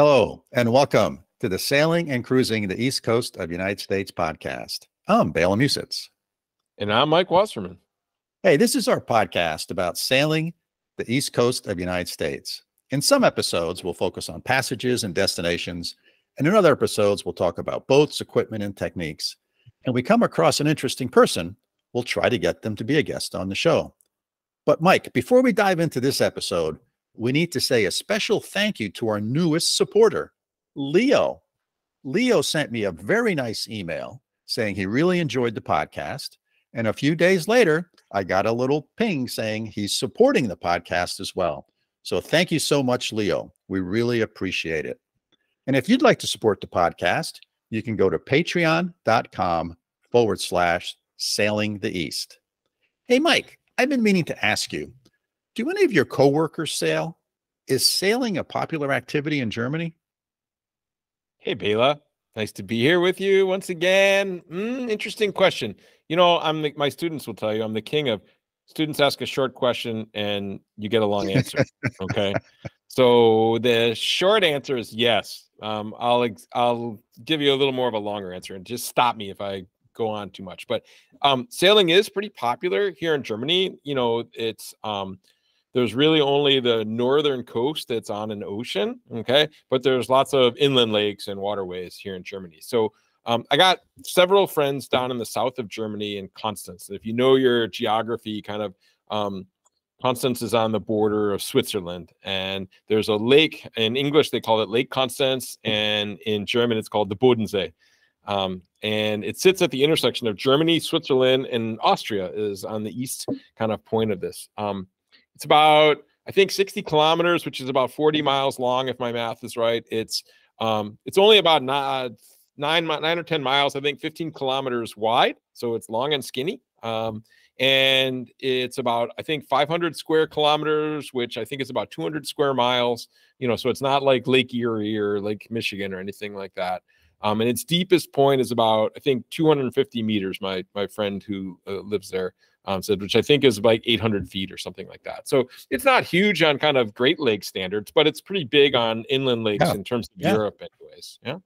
Hello, and welcome to the Sailing and Cruising the East Coast of the United States podcast. I'm Bela Musits. And I'm Mike Wasserman. Hey, this is our podcast about sailing the East Coast of the United States. In some episodes, we'll focus on passages and destinations, and in other episodes, we'll talk about boats, equipment, and techniques. And we come across an interesting person, we'll try to get them to be a guest on the show. But Mike, before we dive into this episode, we need to say a special thank you to our newest supporter, Leo. Leo sent me a very nice email saying he really enjoyed the podcast. And a few days later, I got a little ping saying he's supporting the podcast as well. So thank you so much, Leo. We really appreciate it. And if you'd like to support the podcast, you can go to patreon.com/sailingtheeast. Hey, Mike, I've been meaning to ask you, do any of your coworkers sail? Is sailing a popular activity in Germany? Hey, Bela. Nice to be here with you once again. Interesting question. You know, my students will tell you I'm the king of students ask a short question and you get a long answer. Okay. So the short answer is yes. I'll give you a little more of a longer answer and just stop me if I go on too much. But sailing is pretty popular here in Germany. You know, it's there's really only the northern coast that's on an ocean, okay? But there's lots of inland lakes and waterways here in Germany. So I got several friends down in the south of Germany in Constance. If you know your geography, kind of Constance is on the border of Switzerland. And there's a lake, in English they call it Lake Constance, and in German it's called the Bodensee. And it sits at the intersection of Germany, Switzerland, and Austria is on the east kind of point of this. It's about, I think, 60 kilometers, which is about 40 miles long, if my math is right. It's only about 9 or 10 miles, I think, 15 kilometers wide. So it's long and skinny. And it's about, I think, 500 square kilometers, which I think is about 200 square miles. You know, so it's not like Lake Erie or Lake Michigan or anything like that. And its deepest point is about, I think, 250 meters. My friend who lives there said, which I think is like 800 feet or something like that. So it's not huge on kind of Great Lake standards, but it's pretty big on inland lakes in terms of Europe anyways. Yeah.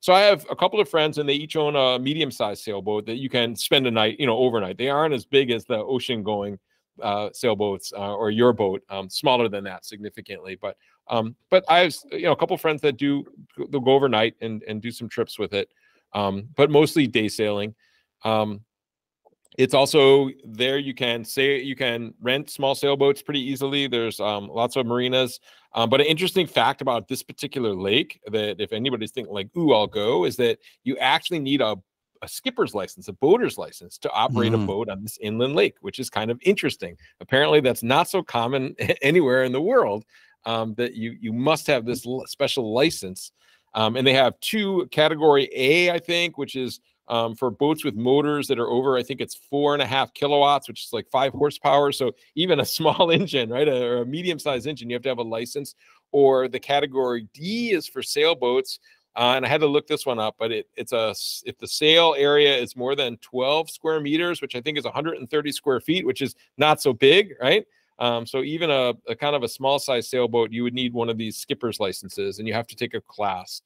So I have a couple of friends and they each own a medium-sized sailboat that you can spend a night, you know, overnight. They aren't as big as the ocean-going sailboats or your boat, smaller than that significantly. But I have, you know, a couple of friends that they'll go overnight and do some trips with it, but mostly day sailing. It's also there. You can rent small sailboats pretty easily. There's lots of marinas. But an interesting fact about this particular lake that if anybody's thinking like, ooh, I'll go, is that you actually need a skipper's license, a boater's license to operate a boat on this inland lake, which is kind of interesting. Apparently that's not so common anywhere in the world, that you must have this special license. And they have two category A, I think, which is for boats with motors that are over, I think it's 4.5 kilowatts, which is like 5 horsepower. So even a small engine, right, or a medium-sized engine, you have to have a license. Or the category D is for sailboats. And I had to look this one up, but if the sail area is more than 12 square meters, which I think is 130 square feet, which is not so big, right? So even a kind of a small size sailboat, you would need one of these skipper's licenses, and you have to take a class.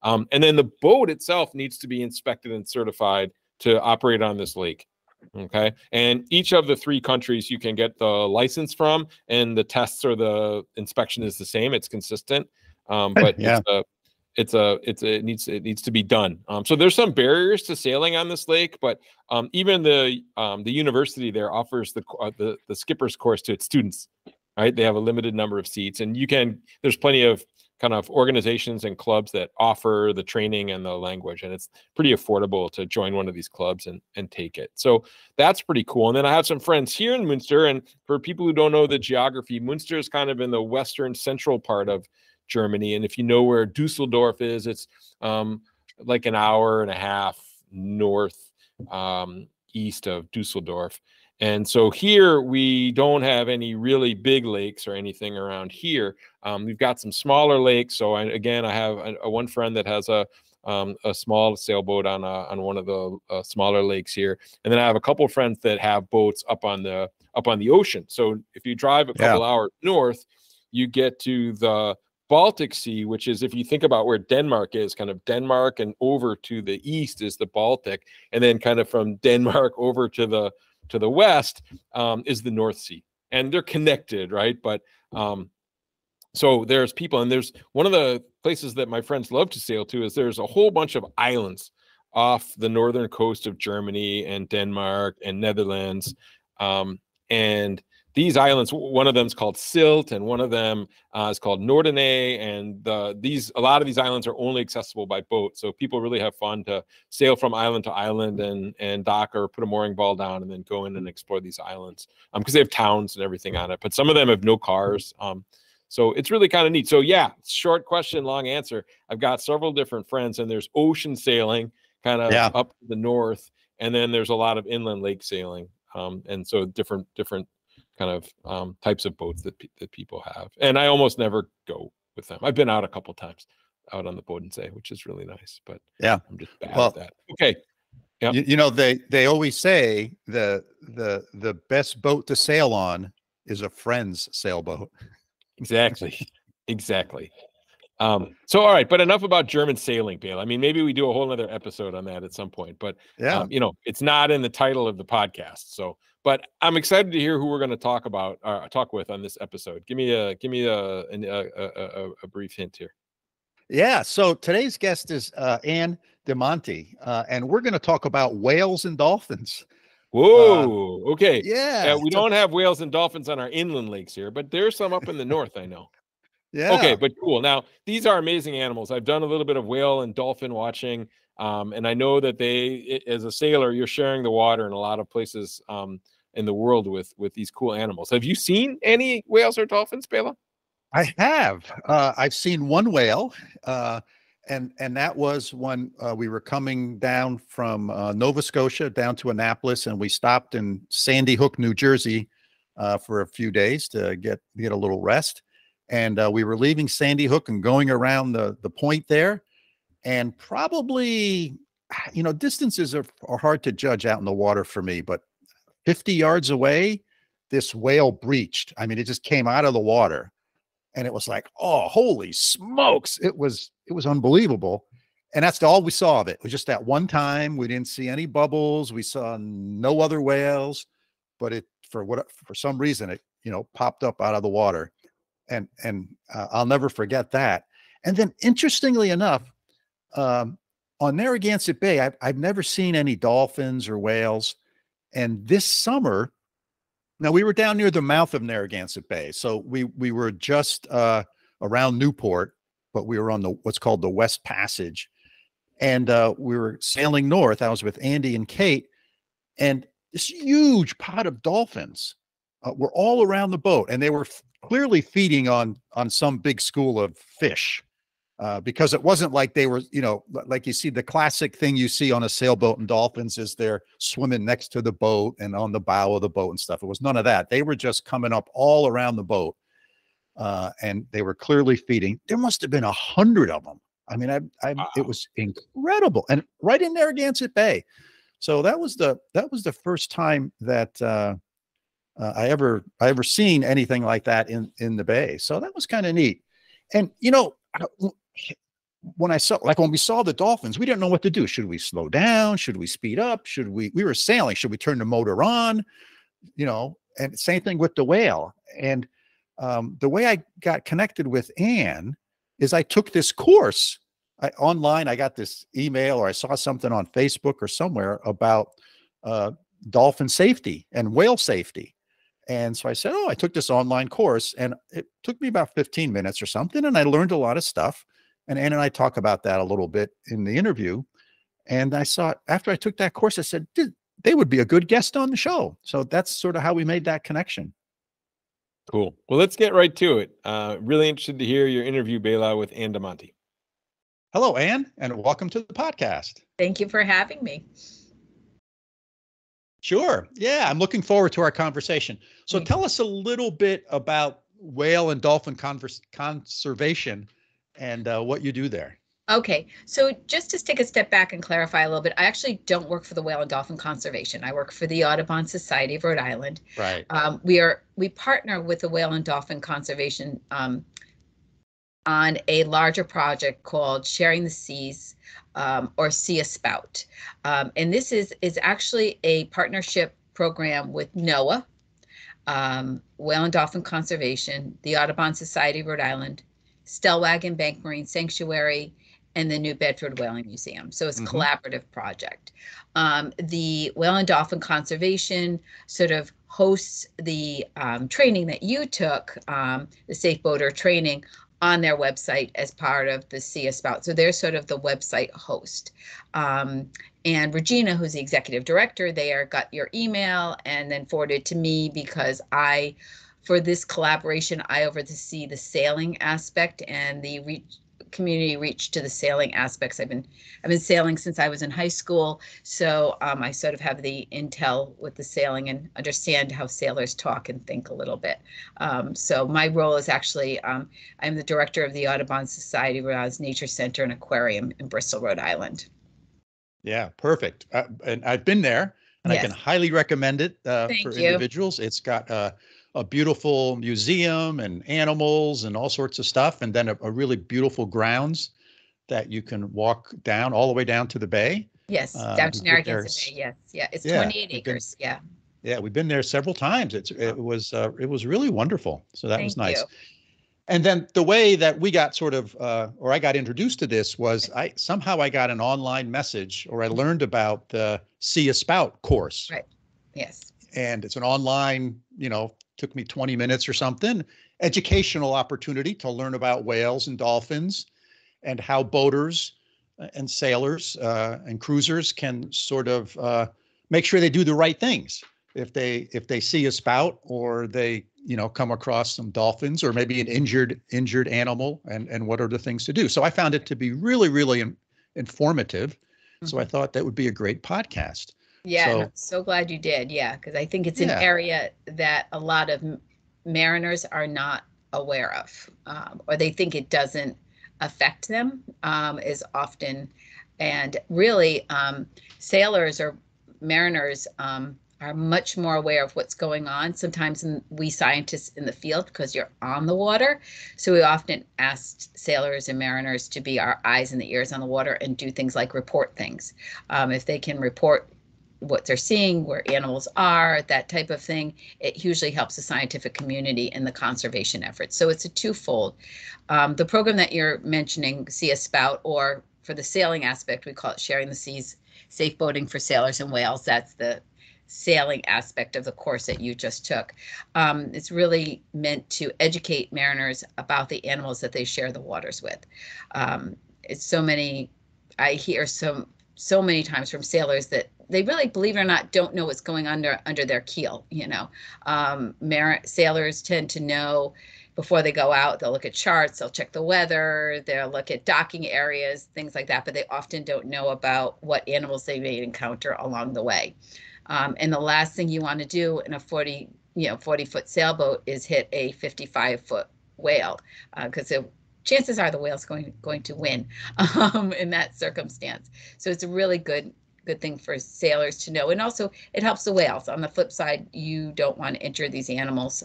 And then the boat itself needs to be inspected and certified to operate on this lake. Okay. And each of the 3 countries you can get the license from, and the tests or the inspection is the same. It's consistent. But yeah. It needs to be done. So there's some barriers to sailing on this lake, but even the university there offers the skipper's course to its students. Right. They have a limited number of seats, and there's plenty of kind of organizations and clubs that offer the training and the language, and it's pretty affordable to join one of these clubs and take it. So that's pretty cool. And then I have some friends here in Münster, and for people who don't know the geography, Münster is kind of in the western central part of Germany. And if you know where Dusseldorf is, it's like an hour and a half north east of Dusseldorf. And so here we don't have any really big lakes or anything around here. We've got some smaller lakes. So I have one friend that has a small sailboat on one of the smaller lakes here, and then I have a couple of friends that have boats up on the ocean. So if you drive a couple hours north, you get to the Baltic Sea, which is, if you think about where Denmark is, kind of Denmark and over to the east is the Baltic, and then kind of from Denmark over to the west is the North Sea, and they're connected, right? But so there's people, and there's one of the places that my friends love to sail to is there's a whole bunch of islands off the northern coast of Germany and Denmark and Netherlands, and these islands, one of them is called Silt, and one of them is called Norderney, and a lot of these islands are only accessible by boat. So people really have fun to sail from island to island and dock or put a mooring ball down and then go in and explore these islands because they have towns and everything on it. But some of them have no cars. So it's really kind of neat. So yeah, short question, long answer. I've got several different friends, and there's ocean sailing kind of up to the north, and then there's a lot of inland lake sailing. And so different kind of types of boats that people have. And I almost never go with them. I've been out a couple times out on the Bodensee, which is really nice, but yeah, I'm just bad at that. Okay. Yeah. You know, they always say the best boat to sail on is a friend's sailboat. Exactly. So, all right, but enough about German sailing, Bela. I mean, maybe we do a whole other episode on that at some point, but yeah, you know, it's not in the title of the podcast. So, but I'm excited to hear who we're going to talk with on this episode. Give me a brief hint here. Yeah. So today's guest is Anni DiMonti, and we're going to talk about whales and dolphins. Whoa. Okay. Yeah. We don't have whales and dolphins on our inland lakes here, but there's some up in the north, I know. Yeah. Okay, but cool. Now, these are amazing animals. I've done a little bit of whale and dolphin watching, and I know that as a sailor, you're sharing the water in a lot of places in the world with these cool animals. Have you seen any whales or dolphins, Bela? I have. I've seen one whale, and that was when we were coming down from Nova Scotia down to Annapolis, and we stopped in Sandy Hook, New Jersey, for a few days to get a little rest. And we were leaving Sandy Hook and going around the point there, and probably, you know, distances are hard to judge out in the water for me, but 50 yards away, this whale breached. I mean, it just came out of the water, and it was like, oh, holy smokes. It was unbelievable. And that's all we saw of it. It was just that one time. We didn't see any bubbles. We saw no other whales, but for some reason, it, you know, popped up out of the water. And I'll never forget that. And then, interestingly enough, on Narragansett Bay, I've never seen any dolphins or whales. And this summer, now we were down near the mouth of Narragansett Bay, so we were just around Newport, but we were on what's called the West Passage, and we were sailing north. I was with Andy and Kate, and this huge pod of dolphins were all around the boat, and they were clearly feeding on some big school of fish, because it wasn't like they were, you know, like you see the classic thing you see on a sailboat and dolphins is they're swimming next to the boat and on the bow of the boat and stuff. It was none of that. They were just coming up all around the boat, and they were clearly feeding. There must have been 100 of them. I mean, Wow. It was incredible, and right in Narragansett Bay. So that was the first time that I ever seen anything like that in the bay. So that was kind of neat. And you know, when we saw the dolphins, we didn't know what to do. Should we slow down? Should we speed up? We were sailing. Should we turn the motor on? You know, and same thing with the whale. And the way I got connected with Ann is I took this course online. I got this email, or I saw something on Facebook or somewhere about dolphin safety and whale safety. And so I said, oh, I took this online course, and it took me about 15 minutes or something. And I learned a lot of stuff. And Ann and I talk about that a little bit in the interview. And I saw, after I took that course, I said, they would be a good guest on the show. So that's sort of how we made that connection. Cool. Well, let's get right to it. Really interested to hear your interview, Bela, with Anni DiMonti. Hello, Ann, and welcome to the podcast. Thank you for having me. Sure. Yeah, I'm looking forward to our conversation. So tell us a little bit about whale and dolphin conservation and what you do there. Okay, so just to take a step back and clarify a little bit, I actually don't work for the Whale and Dolphin Conservation. I work for the Audubon Society of Rhode Island. Right. We partner with the Whale and Dolphin Conservation on a larger project called Sharing the Seas, or See a Spout. And this is actually a partnership program with NOAA, Whale and Dolphin Conservation, the Audubon Society of Rhode Island, Stellwagen Bank Marine Sanctuary, and the New Bedford Whaling Museum. So it's a collaborative project. The Whale and Dolphin Conservation sort of hosts the training that you took, the Safe Boater training, on their website as part of the See a Spout. So they're sort of the website host. And Regina, who's the executive director there, got your email and then forwarded to me because for this collaboration, I oversee the sailing aspect and the community reach to the sailing aspects. I've been sailing since I was in high school, so I sort of have the intel with the sailing and understand how sailors talk and think a little bit. So my role is actually I'm the director of the Audubon Society of Rhode Island's Nature Center and Aquarium in Bristol, Rhode Island. Yeah, perfect. And I've been there, and Yes. I can highly recommend it for you. individuals. It's got a beautiful museum and animals and all sorts of stuff, and then a really beautiful grounds that you can walk down all the way down to the bay. Yes, down to Narragansett Bay. Yes, yeah, it's 28 acres. Yeah. Yeah, we've been there several times. It was really wonderful. So that was nice. And then the way that we got sort of, or I got introduced to this was I got an online message, or I learned about the See a Spout course. Right. Yes. And it's an online, took me 20 minutes or something, educational opportunity to learn about whales and dolphins and how boaters and sailors and cruisers can sort of make sure they do the right things. If they see a spout, or they come across some dolphins, or maybe an injured animal, and what are the things to do. So I found it to be really, really informative. So I thought that would be a great podcast. Yeah, so, I'm so glad you did. Yeah, because I think it's an area that a lot of mariners are not aware of, or they think it doesn't affect them as often. And really, sailors or mariners are much more aware of what's going on. Sometimes we scientists in the field, because you're on the water. So we often ask sailors and mariners to be our eyes and the ears on the water and do things like report things. If they can report what they're seeing, where animals are, that type of thing, it hugely helps the scientific community in the conservation efforts. So it's a twofold. The program that you're mentioning, See a Spout, or for the sailing aspect, we call it Sharing the Seas, Safe Boating for Sailors and Whales. That's the sailing aspect of the course that you just took. It's really meant to educate mariners about the animals that they share the waters with. It's so many, I hear so many times from sailors that they really, believe it or not, don't know what's going on under their keel. Sailors tend to know before they go out. They'll look at charts, they'll check the weather, they'll look at docking areas, things like that, but they often don't know about what animals they may encounter along the way. And the last thing you want to do in a 40-foot sailboat is hit a 55-foot whale, because chances are the whale's going to win in that circumstance. So it's a really good thing for sailors to know. And also it helps the whales. On the flip side, you don't want to injure these animals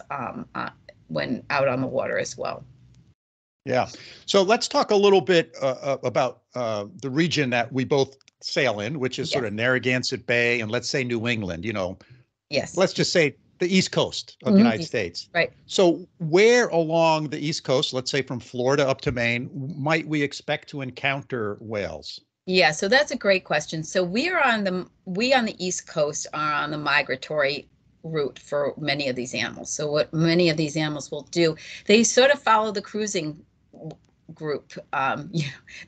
when out on the water as well. Yeah. So let's talk a little bit about the region that we both sail in, which is sort of Narragansett Bay, and let's say New England, Yes. Let's just say the East Coast of the United States. Right. So where along the East Coast, let's say from Florida up to Maine, might we expect to encounter whales? Yeah, so that's a great question. So we on the East Coast are on the migratory route for many of these animals. So what many of these animals will do, they sort of follow the cruising group.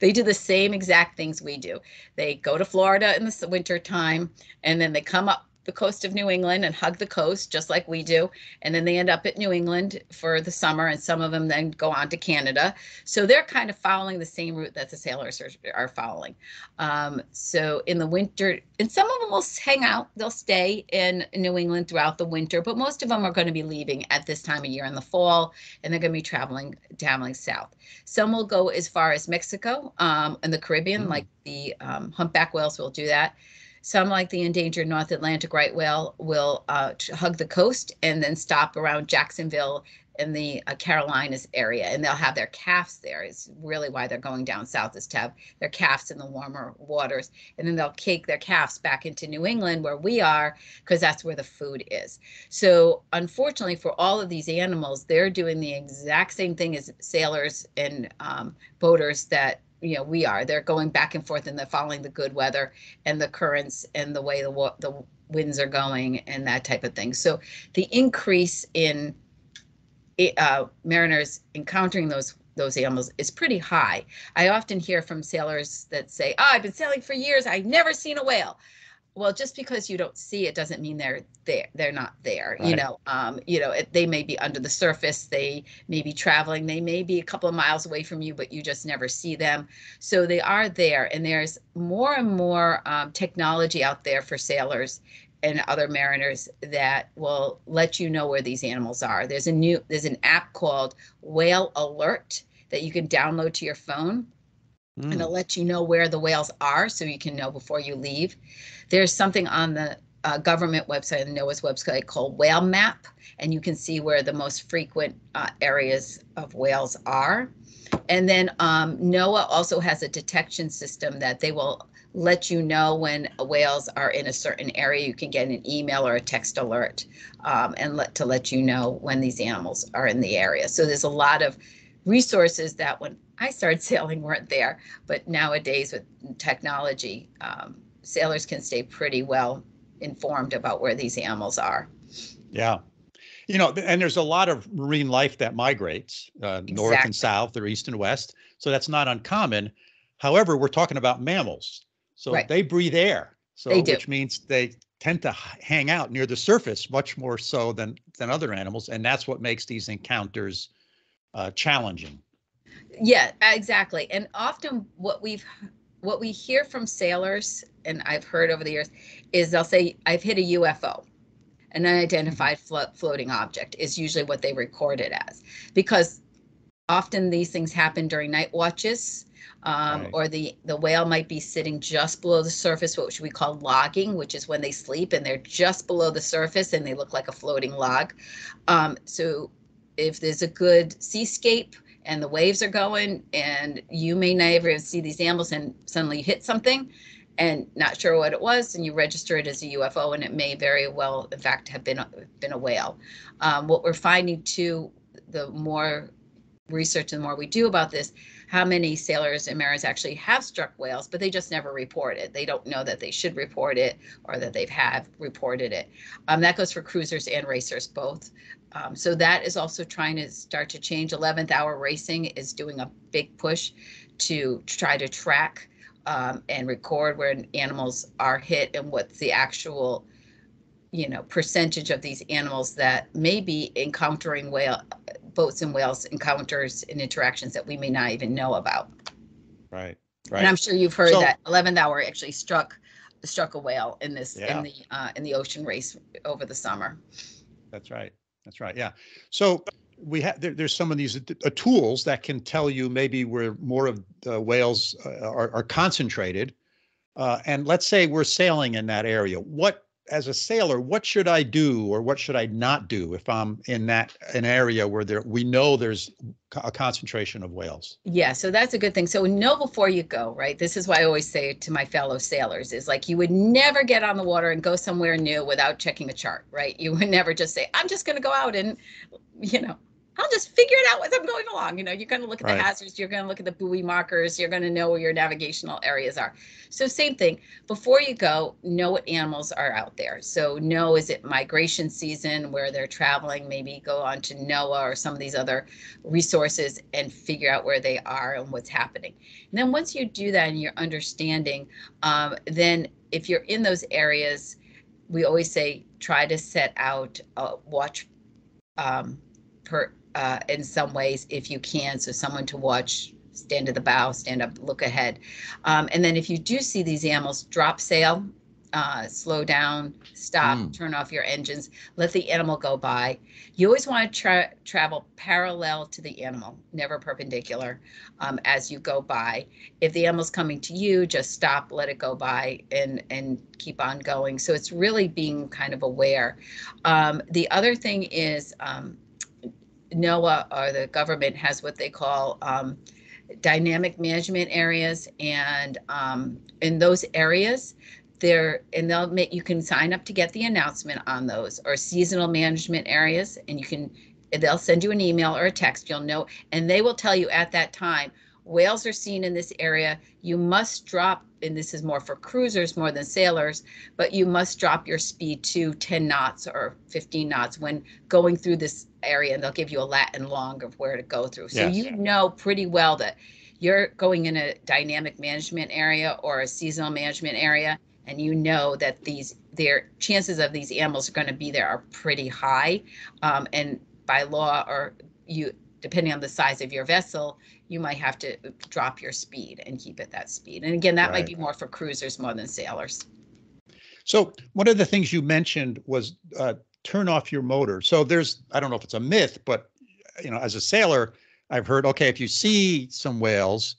They do the same exact things we do. They go to Florida in the winter time, and then they come up the coast of New England and hug the coast just like we do. And then they end up at New England for the summer, and some of them then go on to Canada. So they're kind of following the same route that the sailors are following. So in the winter, and some of them will hang out, they'll stay in New England throughout the winter, but most of them are going to be leaving at this time of year in the fall, and they're going to be traveling south. Some will go as far as Mexico and the Caribbean, like the humpback whales will do that. Some, like the endangered North Atlantic right whale, will hug the coast and then stop around Jacksonville in the Carolinas area, and they'll have their calves there. It's really why they're going down south, is to have their calves in the warmer waters, and then they'll take their calves back into New England where we are, because that's where the food is. So unfortunately for all of these animals, they're doing the exact same thing as sailors and boaters that we are. They're going back and forth, and they're following the good weather and the currents and the way the winds are going and that type of thing. So the increase in mariners encountering those animals is pretty high. I often hear from sailors that say, "Oh, I've been sailing for years, I've never seen a whale." Well, just because you don't see it doesn't mean they're there. They're not there. Right. They may be under the surface. They may be traveling. They may be a couple of miles away from you, but you just never see them. So they are there, and there's more and more technology out there for sailors and other mariners that will let you know where these animals are. There's an app called Whale Alert that you can download to your phone. And it'll let you know where the whales are, so you can know before you leave. There's something on the government website, the NOAA's website, called Whale Map, and you can see where the most frequent areas of whales are. And then NOAA also has a detection system that they will let you know when whales are in a certain area. You can get an email or a text alert and let you know when these animals are in the area. So there's a lot of resources that when I started sailing weren't there, but nowadays with technology, sailors can stay pretty well informed about where these animals are. Yeah. And there's a lot of marine life that migrates north and south or east and west. So that's not uncommon. However, we're talking about mammals. So right. They breathe air. So they do. Which means they tend to hang out near the surface much more so than other animals. And that's what makes these encounters challenging. Yeah, exactly. And often what we hear from sailors, and I've heard over the years, is they'll say, "I've hit a UFO." An unidentified floating object is usually what they record it as, because often these things happen during night watches, right. Or the whale might be sitting just below the surface, which we call logging, which is when they sleep and they're just below the surface and they look like a floating log. So if there's a good seascape and the waves are going, and you may never see these animals, and suddenly you hit something and not sure what it was, and you register it as a UFO, and it may very well, in fact, have been a whale. What we're finding too, the more research and the more we do about this, how many sailors and mariners actually have struck whales, but they just never report it. They don't know that they should report it or that they have reported it. That goes for cruisers and racers both. So that is also trying to start to change. 11th Hour Racing is doing a big push to try to track and record where animals are hit and what's the actual, percentage of these animals that may be encountering boats and whales encounters and interactions that we may not even know about. Right. And I'm sure you've heard that 11th Hour actually struck a whale in this in the ocean race over the summer. That's right. Yeah. So we have there's some of these tools that can tell you maybe where more of the whales are concentrated. And let's say we're sailing in that area. As a sailor, what should I do or what should I not do if I'm in an area where we know there's a concentration of whales? Yeah, so that's a good thing. So know before you go, right? This is why I always say to my fellow sailors is like, you would never get on the water and go somewhere new without checking a chart, right? You would never just say, I'm just going to go out and, I'll just figure it out as I'm going along. You're going to look at the hazards. You're going to look at the buoy markers. You're going to know where your navigational areas are. So same thing. Before you go, know what animals are out there. So know, is it migration season where they're traveling? Maybe go on to NOAA or some of these other resources and figure out where they are and what's happening. And then once you do that and you're understanding, then if you're in those areas, we always say, try to set out a watch in some ways, if you can, so someone to watch, stand at the bow, stand up, look ahead. And then if you do see these animals, drop sail, slow down, stop, turn off your engines, let the animal go by. You always want to travel parallel to the animal, never perpendicular, as you go by. If the animal's coming to you, just stop, let it go by, and keep on going. So it's really being kind of aware. The other thing is, NOAA or the government has what they call dynamic management areas, and in those areas you can sign up to get the announcement on those, or seasonal management areas, and they'll send you an email or a text, you'll know, and they will tell you at that time, whales are seen in this area. You must drop, and this is more for cruisers more than sailors, but you must drop your speed to 10 knots or 15 knots when going through this area, and they'll give you a lat and long of where to go through. So Yes. you know pretty well that you're going in a dynamic management area or a seasonal management area, and you know that their chances of these animals are going to be there are pretty high. And by law, or depending on the size of your vessel, you might have to drop your speed and keep it that speed. And again, that might be more for cruisers more than sailors. So one of the things you mentioned was turn off your motor. So I don't know if it's a myth, but as a sailor, I've heard, okay, if you see some whales,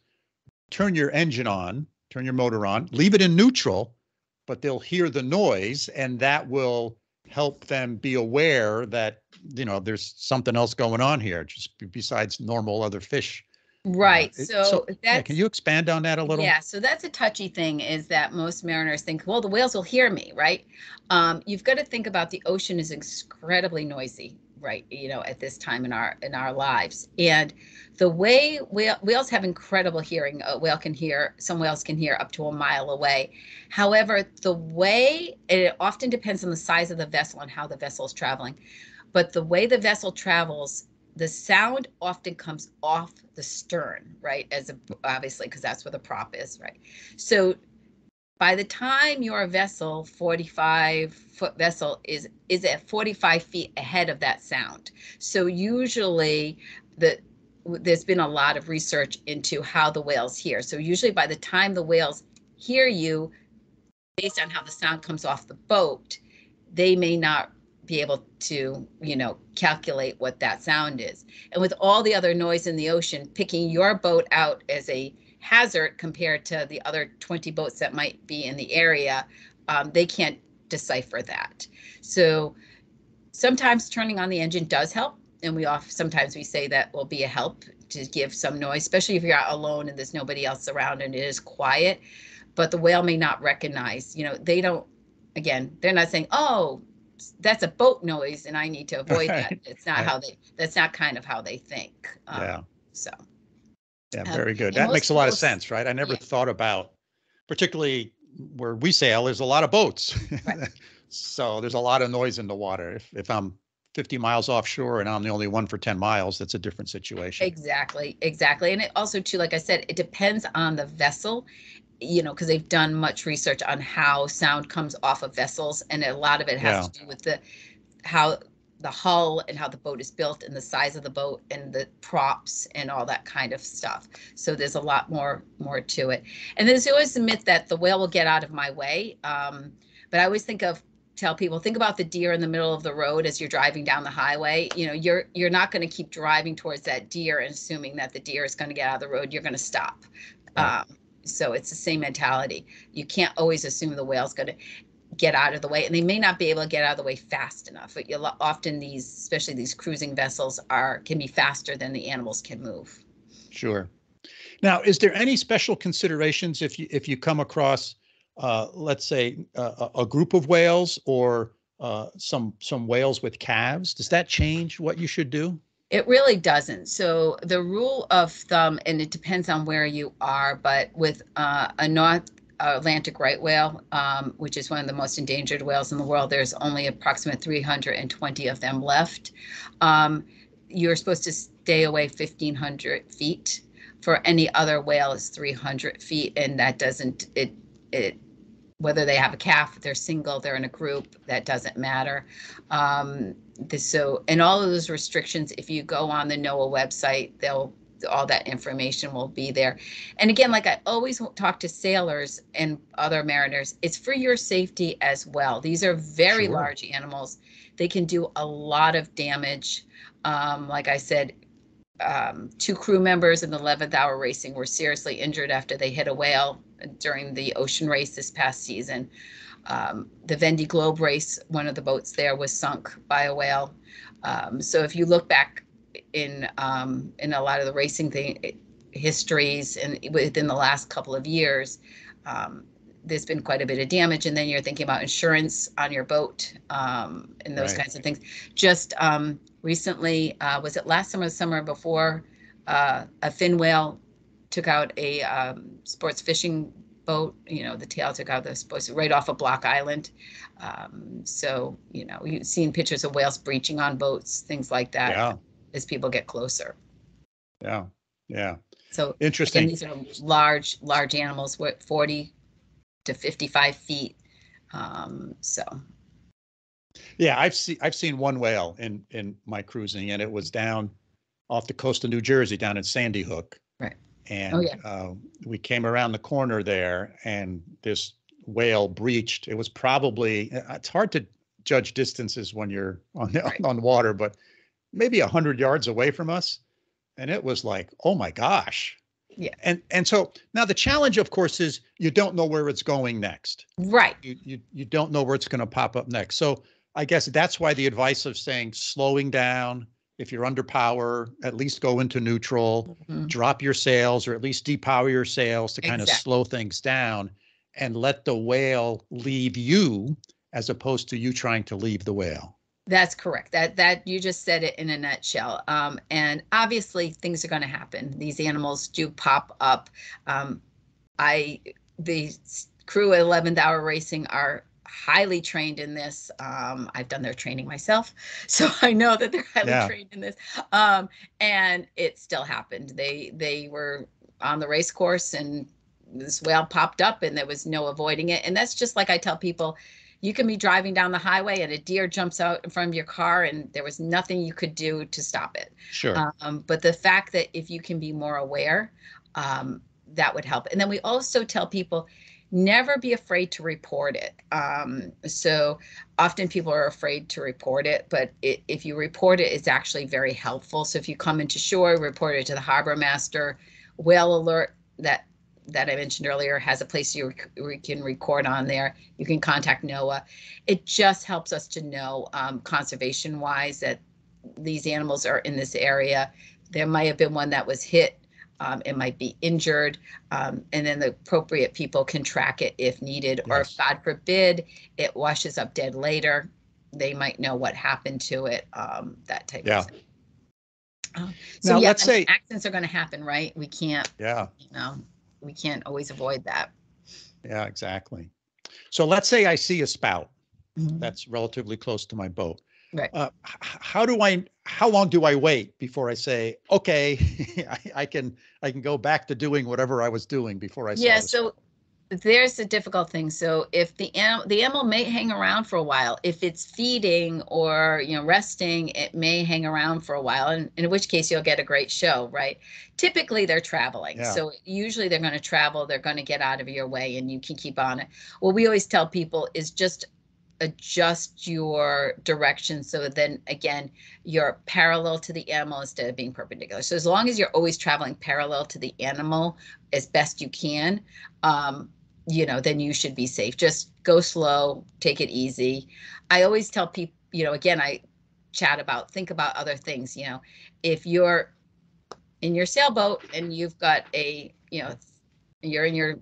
turn your engine on, turn your motor on, leave it in neutral, but they'll hear the noise, and that will help them be aware that, there's something else going on here, just besides normal other fish. Right. So can you expand on that a little? Yeah. So that's a touchy thing, is that most mariners think, well, the whales will hear me, right? You've got to think about the ocean is incredibly noisy, right? At this time in our lives, and the way whales have incredible hearing. Some whales can hear up to a mile away. However, it often depends on the size of the vessel and how the vessel is traveling. But the way the vessel travels, the sound often comes off the stern, right? Obviously, because that's where the prop is, right? So by the time your vessel, 45-foot vessel, is at 45 feet ahead of that sound. So usually there's been a lot of research into how the whales hear. So usually by the time the whales hear you, based on how the sound comes off the boat, they may not be able to, calculate what that sound is. And with all the other noise in the ocean, picking your boat out as a hazard compared to the other 20 boats that might be in the area, they can't decipher that. So sometimes turning on the engine does help. And sometimes we say that will be a help to give some noise, especially if you're out alone and there's nobody else around and it is quiet. But the whale may not recognize, they're not saying, oh, that's a boat noise and I need to avoid that. It's not that's not kind of how they think. Very good. That makes a lot of sense, right? I never thought about, particularly where we sail, there's a lot of boats. Right. So there's a lot of noise in the water. If I'm 50 miles offshore and I'm the only one for 10 miles, that's a different situation. Exactly. And it also, too, like I said, it depends on the vessel, because they've done much research on how sound comes off of vessels. And a lot of it has to do with how the hull and how the boat is built and the size of the boat and the props and all that kind of stuff. So there's a lot more to it. And there's always the myth that the whale will get out of my way. But I always tell people, think about the deer in the middle of the road as you're driving down the highway. You're not going to keep driving towards that deer and assuming that the deer is going to get out of the road. You're going to stop. Right. So it's the same mentality. You can't always assume the whale's going to get out of the way, and they may not be able to get out of the way fast enough. But often especially these cruising vessels, can be faster than the animals can move. Sure. Now, is there any special considerations if you come across, let's say, a group of whales or some whales with calves? Does that change what you should do? It really doesn't. So the rule of thumb, and it depends on where you are, but with a North Atlantic right whale, which is one of the most endangered whales in the world, there's only approximately 320 of them left. You're supposed to stay away 1,500 feet. For any other whale, it's 300 feet, and that doesn't, whether they have a calf, they're single, they're in a group, that doesn't matter. And all of those restrictions, if you go on the NOAA website, all that information will be there. And again, like I always talk to sailors and other mariners, it's for your safety as well. These are very large animals. They can do a lot of damage. Like I said, 2 crew members in the 11th hour racing were seriously injured after they hit a whale during the ocean race this past season. The Vendée Globe race, one of the boats there was sunk by a whale. So if you look back in a lot of the racing histories and within the last couple of years, there's been quite a bit of damage. And then you're thinking about insurance on your boat, and those kinds of things. Just recently, was it last summer or the summer before, a fin whale took out a sports fishing boat. The tail took out the sports right off of Block Island. So, you've seen pictures of whales breaching on boats, things like that, as people get closer. Yeah. So interesting. And these are large animals, 40 to 55 feet. Yeah, I've seen one whale in my cruising, and it was down off the coast of New Jersey, down at Sandy Hook. Right. And we came around the corner there, and this whale breached. It was probably, it's hard to judge distances when you're on water, but maybe 100 yards away from us. And it was like, oh my gosh. Yeah. And so now the challenge, of course, is you don't know where it's going next. Right. You don't know where it's going to pop up next. So I guess that's why the advice of saying slowing down, if you're under power, at least go into neutral, drop your sails, or at least depower your sails to kind of slow things down, and let the whale leave you as opposed to you trying to leave the whale. That's correct. That you just said it in a nutshell. And obviously things are going to happen. These animals do pop up. The crew at 11th Hour Racing are highly trained in this. I've done their training myself, so I know that they're highly trained in this. And it still happened. They were on the race course, and this whale popped up, and there was no avoiding it. And that's just like I tell people, you can be driving down the highway and a deer jumps out in front of your car, and there was nothing you could do to stop it. Sure. But the fact that if you can be more aware, that would help. And then we also tell people, never be afraid to report it. So often people are afraid to report it, but if you report it, it's actually very helpful. So if you come into shore, report it to the harbor master. Whale Alert that I mentioned earlier has a place you can record on there. You can contact NOAA. It just helps us to know, conservation wise, that these animals are in this area. There might have been one that was hit. It might be injured, and then the appropriate people can track it if needed, or if God forbid it washes up dead later, they might know what happened to it, that type of thing. So now, let's say accidents are going to happen, right? We can't, we can't always avoid that. Yeah, exactly. So let's say I see a spout that's relatively close to my boat. Right. How long do I wait before I say, okay, I can go back to doing whatever I was doing before I saw this? So there's a difficult thing. So if the animal may hang around for a while, if it's feeding or resting, it may hang around for a while, and in which case you'll get a great show, right? Typically they're traveling. So usually they're going to travel, they're going to get out of your way, and you can keep on it. What we always tell people is just adjust your direction, so then again you're parallel to the animal instead of being perpendicular. So as long as you're always traveling parallel to the animal as best you can, then you should be safe. Just go slow, take it easy. I always tell people, again, I chat about, think about other things. If you're in your sailboat and you've got you're in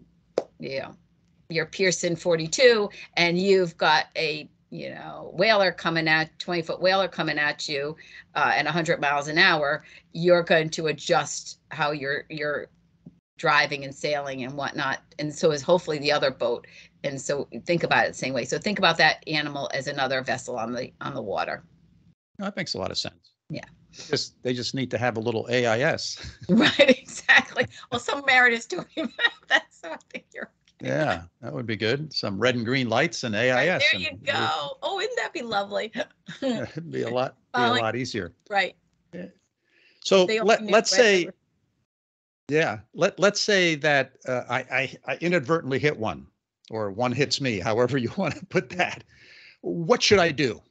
your Pearson 42 and you've got a whaler coming at 20-foot whaler coming at you at 100 miles an hour, you're going to adjust how you're driving and sailing and whatnot, and so is hopefully the other boat. And so think about it the same way. So think about that animal as another vessel on the water. That makes a lot of sense. Yeah. They just need to have a little AIS. Right, exactly. Well, some mariners doing that, so I think you're okay. Yeah, that would be good. Some red and green lights and AIS. Right, there you go. Oh, wouldn't that be lovely? It'd be a lot easier. Right. Yeah. So let's say, let's say that I inadvertently hit one, or one hits me, however you want to put that. What should I do?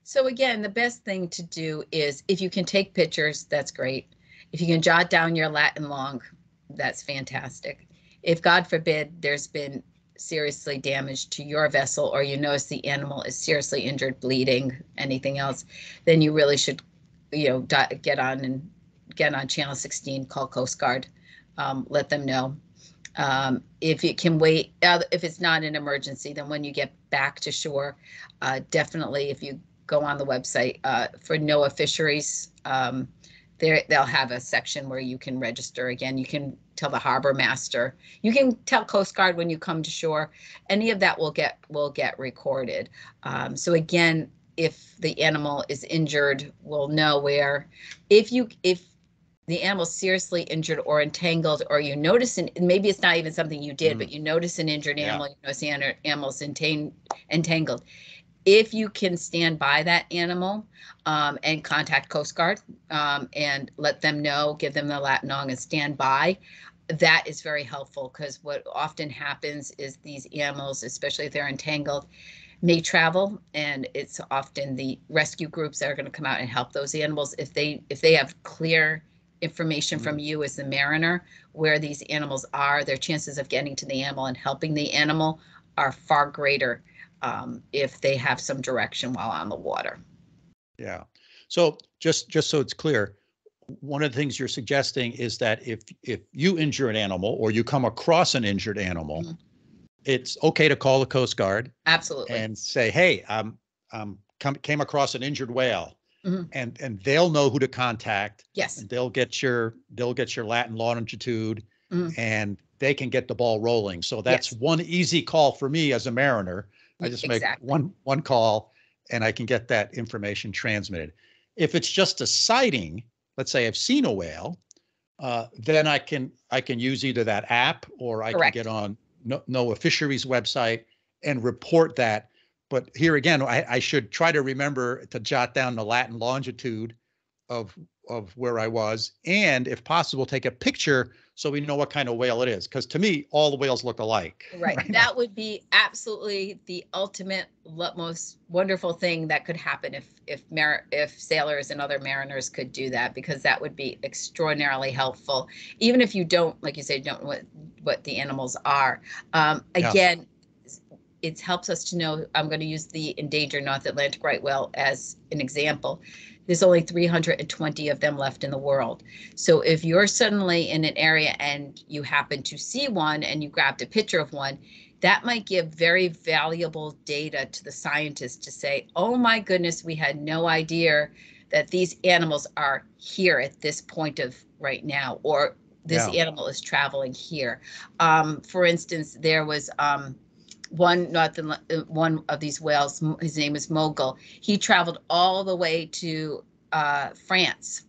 So again, the best thing to do is, if you can take pictures, that's great. If you can jot down your lat and long, that's fantastic. If God forbid there's been seriously damage to your vessel, or you notice the animal is seriously injured, bleeding, anything else, then you really should get on channel 16, call Coast Guard, let them know. If it can wait, if it's not an emergency, then when you get back to shore, definitely if you go on the website for NOAA fisheries, they'll have a section where you can register. Again, you can tell the harbor master, you can tell Coast Guard when you come to shore. Any of that will get recorded. So again, if the animal is injured, we'll know where. If the animal's seriously injured or entangled, or you notice, maybe it's not even something you did, but you notice an injured animal, you notice the animal's entangled. If you can stand by that animal and contact Coast Guard and let them know, give them the Latinong and stand by, that is very helpful, because what often happens is these animals, especially if they're entangled, may travel, and it's often the rescue groups that are going to come out and help those animals. If they have clear information from you as the mariner where these animals are, their chances of getting to the animal and helping the animal are far greater if they have some direction while on the water. Yeah. So just so it's clear, one of the things you're suggesting is that if you injure an animal or you come across an injured animal, it's okay to call the Coast Guard. Absolutely. And say, hey, came across an injured whale. And they'll know who to contact. Yes. And they'll get your Latin longitude, and they can get the ball rolling. So that's one easy call for me as a mariner. I just make one call and I can get that information transmitted. If it's just a sighting, let's say I've seen a whale, then I can use either that app or I can get on NOAA Fisheries website and report that. But here again, I should try to remember to jot down the Latin longitude of where I was, and if possible, take a picture so we know what kind of whale it is. Because to me, all the whales look alike. Right. That would be absolutely the ultimate, most wonderful thing that could happen if sailors and other mariners could do that, because that would be extraordinarily helpful. Even if you don't, like you say, don't know what the animals are. Again. It helps us to know. I'm going to use the endangered North Atlantic right whale as an example. There's only 320 of them left in the world. So if you're suddenly in an area and you happen to see one and you grabbed a picture of one, that might give very valuable data to the scientists to say, oh my goodness, we had no idea that these animals are here at this point of right now, or this animal is traveling here. For instance, there was one of these whales, his name is Mogul. He traveled all the way to France,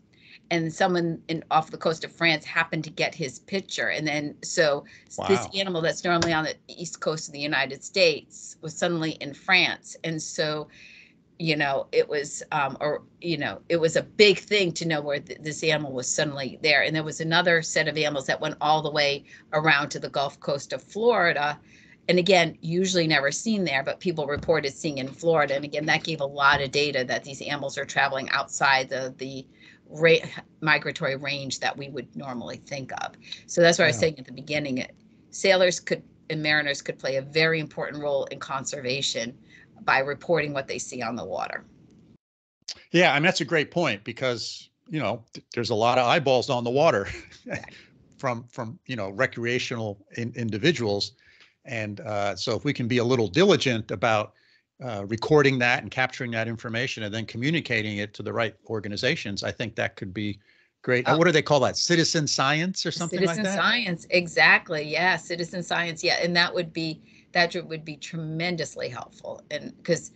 and someone off the coast of France happened to get his picture. And then this animal that's normally on the east coast of the United States was suddenly in France. And so, it was it was a big thing to know where this animal was suddenly there. And there was another set of animals that went all the way around to the Gulf Coast of Florida. And again, usually never seen there, but people reported seeing in Florida. And again, that gave a lot of data that these animals are traveling outside the migratory range that we would normally think of. So that's what I was saying at the beginning. Sailors and mariners could play a very important role in conservation by reporting what they see on the water. Yeah, I mean, that's a great point, because, there's a lot of eyeballs on the water from recreational individuals. And so if we can be a little diligent about recording that and capturing that information and then communicating it to the right organizations, I think that could be great. What do they call that? Citizen science or something like that? Citizen science, exactly. Yeah, citizen science. Yeah, and that would be tremendously helpful. And because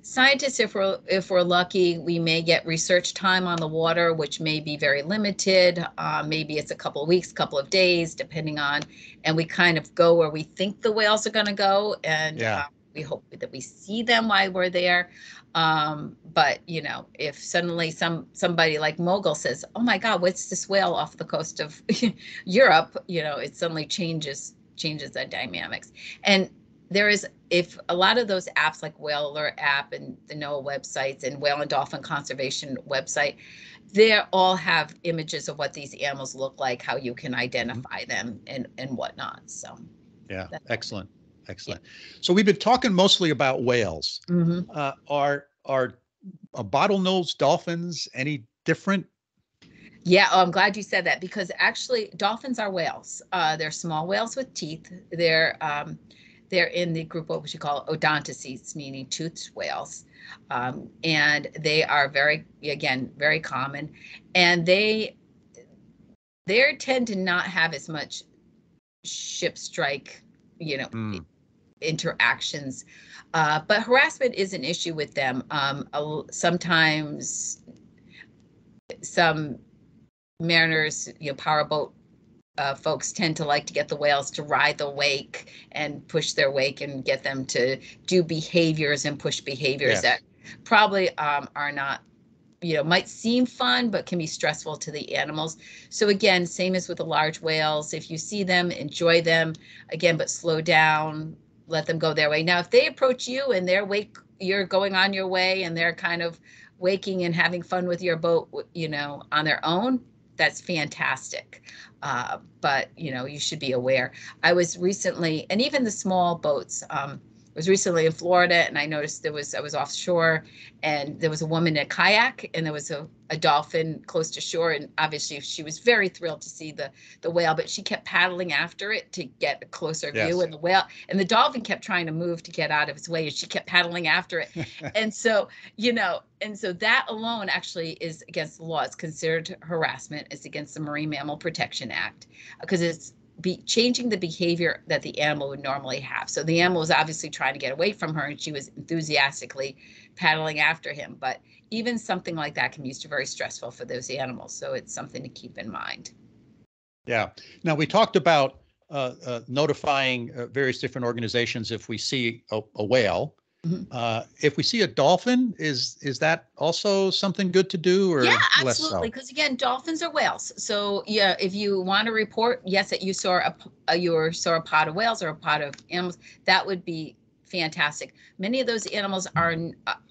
scientists, if we're lucky, we may get research time on the water, which may be very limited. Maybe it's a couple of weeks, couple of days, depending on, and we kind of go where we think the whales are going to go, and we hope that we see them while we're there. But if suddenly somebody like Mogul says, "Oh my God, what's this whale off the coast of Europe?" It suddenly changes the dynamics. And if a lot of those apps like Whale Alert app and the NOAA websites and Whale and Dolphin Conservation website, they all have images of what these animals look like, how you can identify them and whatnot. So yeah, excellent. Yeah. So we've been talking mostly about whales. Are bottlenose dolphins any different? Yeah, I'm glad you said that, because actually dolphins are whales. They're small whales with teeth. They're in the group of what you call odontocetes, meaning toothed whales. And they are very common. And they tend to not have as much ship strike, interactions. But harassment is an issue with them. Sometimes some mariners, powerboat folks tend to like to get the whales to ride the wake and push their wake and get them to do behaviors and push behaviors that probably are not, might seem fun, but can be stressful to the animals. So again, same as with the large whales, if you see them, enjoy them, again, but slow down, let them go their way. Now, if they approach you and you're going on your way and they're kind of waking and having fun with your boat, on their own, that's fantastic. But, you should be aware. I was recently, and even the small boats, was recently in Florida, and I noticed I was offshore, and there was a woman in a kayak, and there was a dolphin close to shore, and obviously she was very thrilled to see the whale, but she kept paddling after it to get a closer view, and the dolphin kept trying to move to get out of its way, and she kept paddling after it. And so, that alone actually is against the law. It's considered harassment. It's against the Marine Mammal Protection Act, because it's changing the behavior that the animal would normally have. So the animal was obviously trying to get away from her, and she was enthusiastically paddling after him. But even something like that can be very stressful for those animals. So it's something to keep in mind. Yeah. Now, we talked about notifying various different organizations if we see a whale. Mm-hmm. If we see a dolphin, is that also something good to do, or yeah, less so? Absolutely, because again, dolphins are whales. So yeah, if you want to report, yes, that you saw a pod of whales or a pod of animals, that would be fantastic. Many of those animals are,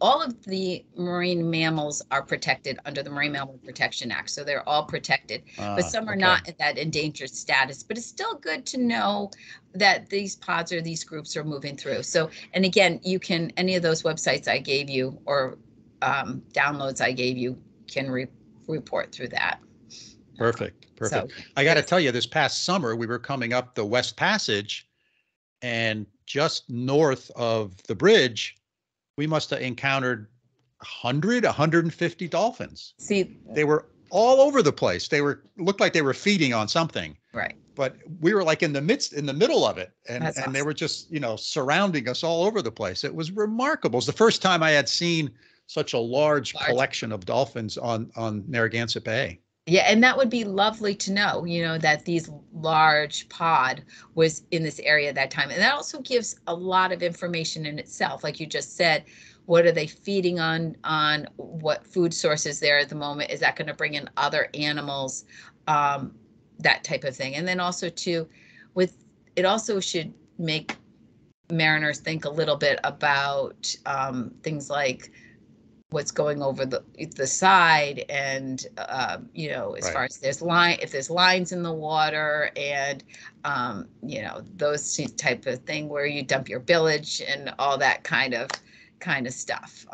all of the marine mammals are protected under the Marine Mammal Protection Act. So they're all protected, but some are not at that endangered status. But it's still good to know that these pods or these groups are moving through. So, and again, you can, any of those websites I gave you or downloads I gave you can report through that. Perfect. So, I got to tell you, this past summer, we were coming up the West Passage, and just north of the bridge, we must have encountered 150 dolphins. See, they were all over the place. Looked like they were feeding on something. Right. But we were like in the middle of it. And awesome. They were just, surrounding us all over the place. It was remarkable. It was the first time I had seen such a large collection of dolphins on Narragansett Bay. Yeah, and that would be lovely to know, that these large pod was in this area at that time. And that also gives a lot of information in itself. Like you just said, what are they feeding on what food sources there at the moment? Is that going to bring in other animals? That type of thing. And then also too, it also should make mariners think a little bit about things like what's going over the side, and as far as if there's lines in the water, and those type of thing where you dump your village and all that kind of stuff.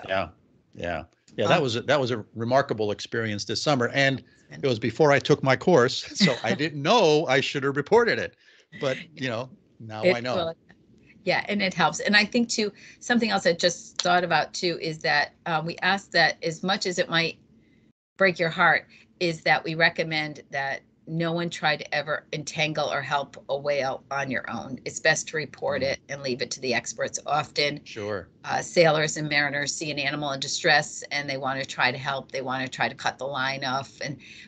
Yeah. That was a remarkable experience this summer, and it was before I took my course, so I didn't know I should have reported it, but now I know. Well, yeah, and it helps. And I think too, something else I just thought about too is that we ask that, as much as it might break your heart, is that we recommend that no one try to ever entangle or help a whale on your own. It's best to report it and leave it to the experts. Often, sailors and mariners see an animal in distress and they want to try to help. They want to try to cut the line off,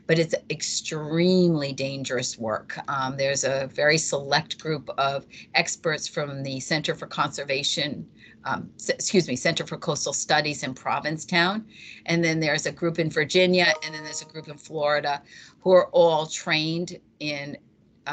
but it's extremely dangerous work. There's a very select group of experts from the Center for Coastal Studies in Provincetown. And then there's a group in Virginia, and then there's a group in Florida who are all trained in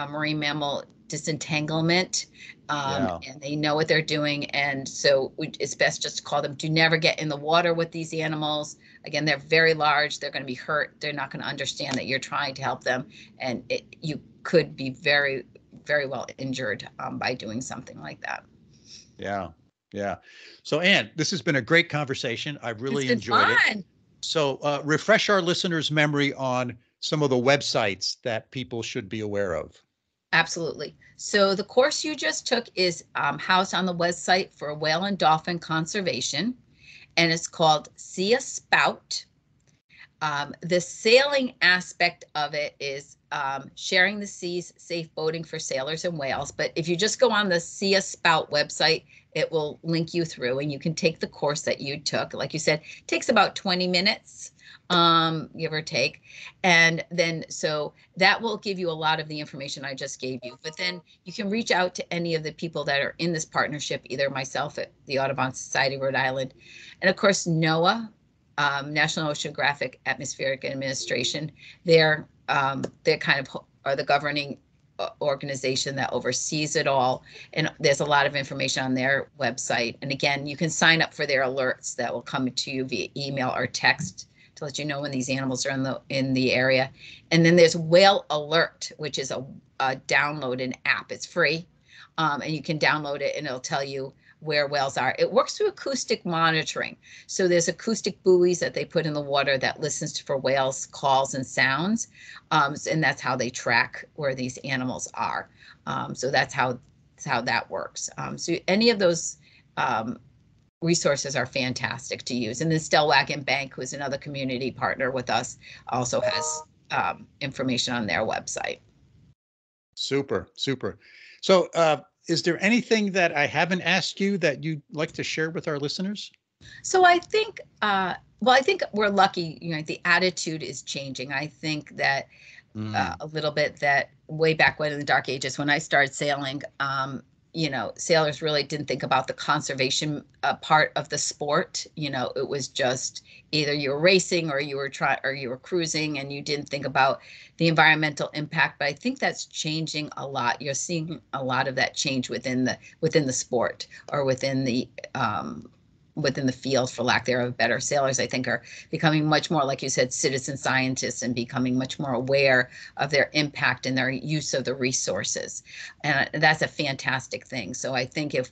marine mammal disentanglement, and they know what they're doing. And so it's best just to call them. Do never get in the water with these animals. Again, they're very large. They're going to be hurt. They're not going to understand that you're trying to help them. And you could be very, very well injured by doing something like that. Yeah. Yeah. So, Ann, this has been a great conversation. I've really enjoyed it. So refresh our listeners' memory on some of the websites that people should be aware of. Absolutely. So the course you just took is housed on the website for Whale and Dolphin Conservation, and it's called See a Spout. The sailing aspect of it is sharing the seas, safe boating for sailors and whales. But if you just go on the See a Spout website, it will link you through and you can take the course that you took. Like you said, it takes about 20 minutes, give or take. And then, so that will give you a lot of the information I just gave you. But then you can reach out to any of the people that are in this partnership, either myself at the Audubon Society, Rhode Island, and of course, NOAA, National Oceanographic Atmospheric Administration. They're kind of are the governing organization that oversees it all. And there's a lot of information on their website. And again, you can sign up for their alerts that will come to you via email or text to let you know when these animals are in the area. And then there's Whale Alert, which is a download an app. It's free, and you can download it and it'll tell you where whales are. It works through acoustic monitoring. So there's acoustic buoys that they put in the water that listens for whales' calls and sounds. And that's how they track where these animals are. So that's how that works. So any of those resources are fantastic to use. And then Stellwagen Bank, who is another community partner with us, also has information on their website. Super, super. So is there anything that I haven't asked you that you'd like to share with our listeners? So I think, I think we're lucky, the attitude is changing. I think that a little bit that way back when in the dark ages, when I started sailing, sailors really didn't think about the conservation part of the sport. It was just either you were racing or you were cruising, and you didn't think about the environmental impact. But I think that's changing a lot. You're seeing a lot of that change within the sport, or within the field, for lack thereof. Better sailors, I think, are becoming much more, like you said, citizen scientists, and becoming much more aware of their impact and their use of the resources. And that's a fantastic thing. So I think if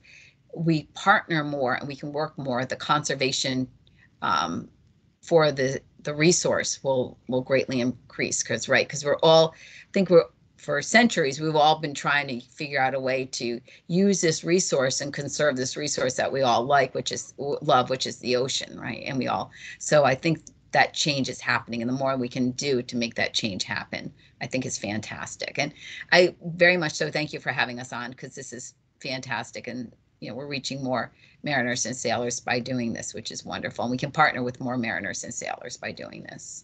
we partner more and we can work more, the conservation for the resource will greatly increase. Because for centuries, we've all been trying to figure out a way to use this resource and conserve this resource that we all which is the ocean, right? And so I think that change is happening, and the more we can do to make that change happen, I think is fantastic. And I very much so thank you for having us on, because this is fantastic. And, we're reaching more mariners and sailors by doing this, which is wonderful. And we can partner with more mariners and sailors by doing this.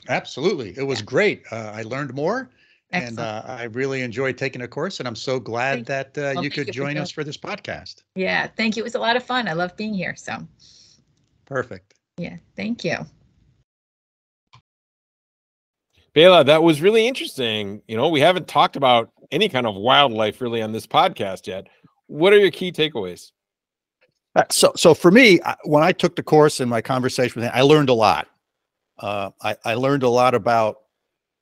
Absolutely. It was great. I learned more. Excellent. And I really enjoyed taking a course, and I'm so glad that you could join us for this podcast. Yeah, thank you. It was a lot of fun. I love being here. So perfect. Yeah, thank you. Bela, that was really interesting. We haven't talked about any kind of wildlife really on this podcast yet. What are your key takeaways? So for me, when I took the course and my conversation with him, I learned a lot. I learned a lot about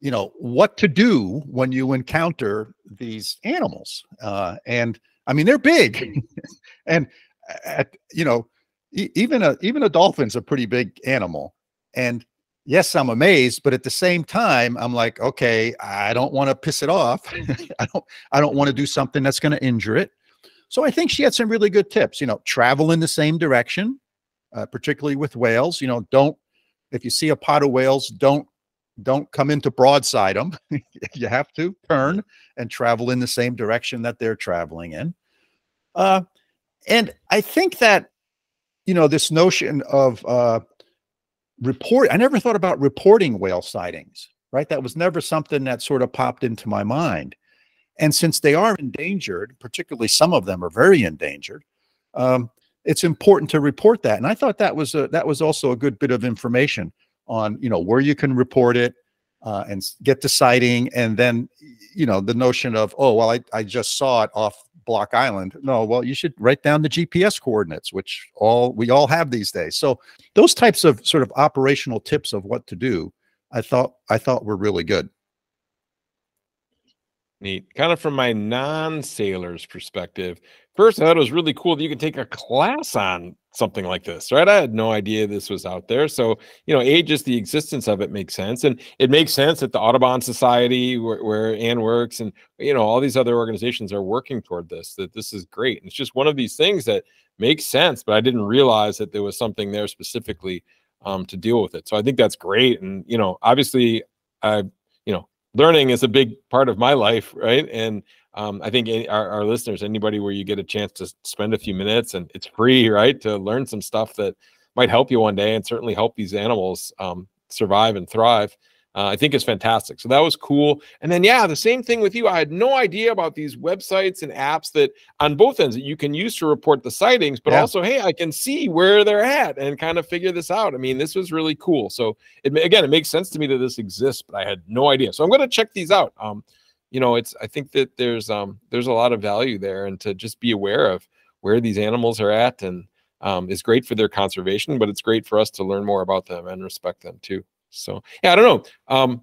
what to do when you encounter these animals. And I mean, they're big. And, even a dolphin's a pretty big animal. And yes, I'm amazed, but at the same time, I'm like, okay, I don't want to piss it off. I don't want to do something that's going to injure it. So I think she had some really good tips. Travel in the same direction, particularly with whales. If you see a pod of whales, don't come into broadside them. You have to turn and travel in the same direction that they're traveling in. And I think that, this notion of I never thought about reporting whale sightings, right? That was never something that sort of popped into my mind. And since they are endangered, particularly some of them are very endangered, it's important to report that. And I thought that was also a good bit of information on, where you can report it and get the sighting. And then, the notion of, oh, well, I just saw it off Block Island. No, well, you should write down the GPS coordinates, which we all have these days. So those types of sort of operational tips of what to do, I thought were really good. Neat. Kind of from my non-sailor's perspective, first, I thought it was really cool that you can take a class on something like this, right? I had no idea this was out there. So, just the existence of it makes sense. And it makes sense that the Audubon Society, where Anne works, and, all these other organizations are working toward this, that this is great. And it's just one of these things that makes sense, but I didn't realize that there was something there specifically to deal with it. So I think that's great. And, obviously, learning is a big part of my life, right? And I think our listeners, anybody where you get a chance to spend a few minutes, and it's free, right, to learn some stuff that might help you one day and certainly help these animals survive and thrive, I think is fantastic. So that was cool. And then, yeah, the same thing with you. I had no idea about these websites and apps that on both ends that you can use to report the sightings, but also, hey, I can see where they're at and kind of figure this out. I mean, this was really cool. So it makes sense to me that this exists, but I had no idea. So I'm going to check these out. I think that there's a lot of value there, and to just be aware of where these animals are at, and is great for their conservation, but it's great for us to learn more about them and respect them too. So yeah, I don't know.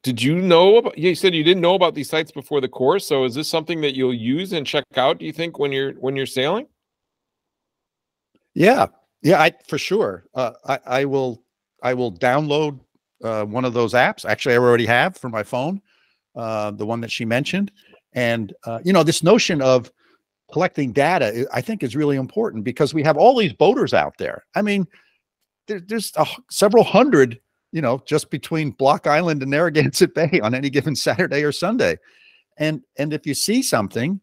Did you know about, you said you didn't know about these sites before the course. So is this something that you'll use and check out, do you think, when you're sailing? Yeah, for sure. I will download one of those apps. Actually, I already have for my phone, the one that she mentioned. And, this notion of collecting data, I think, is really important, because we have all these boaters out there. I mean, there's several hundred, just between Block Island and Narragansett Bay on any given Saturday or Sunday. And if you see something,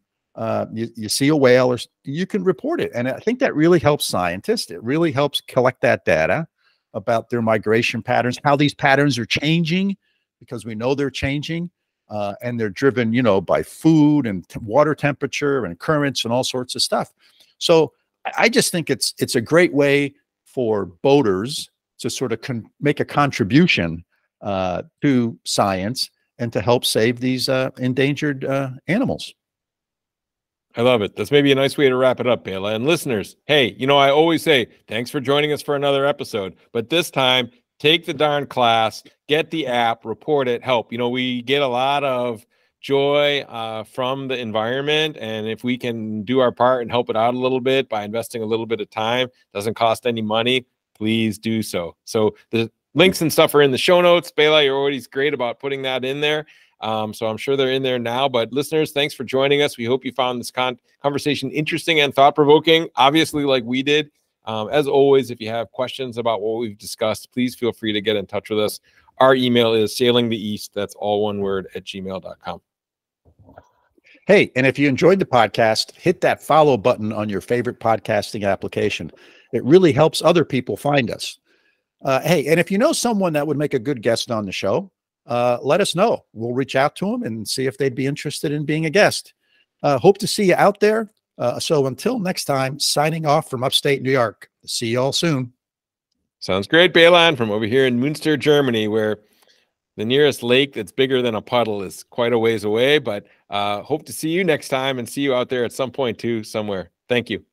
you see a whale, or you can report it. And I think that really helps scientists. It really helps collect that data about their migration patterns, how these patterns are changing, because we know they're changing. And they're driven, by food and water temperature and currents and all sorts of stuff. So I just think it's a great way for boaters to sort of make a contribution to science and to help save these endangered animals. I love it. That's maybe a nice way to wrap it up, Bela. And listeners, hey, I always say, thanks for joining us for another episode. But this time, take the darn class, get the app, report it, help. We get a lot of joy from the environment. And if we can do our part and help it out a little bit by investing a little bit of time, doesn't cost any money, please do so. So the links and stuff are in the show notes. Bela, you're always great about putting that in there. So I'm sure they're in there now. But listeners, thanks for joining us. We hope you found this conversation interesting and thought-provoking, obviously, like we did. As always, if you have questions about what we've discussed, please feel free to get in touch with us. Our email is sailingtheeast, that's all one word, @gmail.com. Hey, and if you enjoyed the podcast, hit that follow button on your favorite podcasting application. It really helps other people find us. Hey, and if you know someone that would make a good guest on the show, let us know. We'll reach out to them and see if they'd be interested in being a guest. Hope to see you out there. So until next time, signing off from upstate New York. See you all soon. Sounds great, Bela, from over here in Münster, Germany, where the nearest lake that's bigger than a puddle is quite a ways away. But hope to see you next time, and see you out there at some point too, somewhere. Thank you.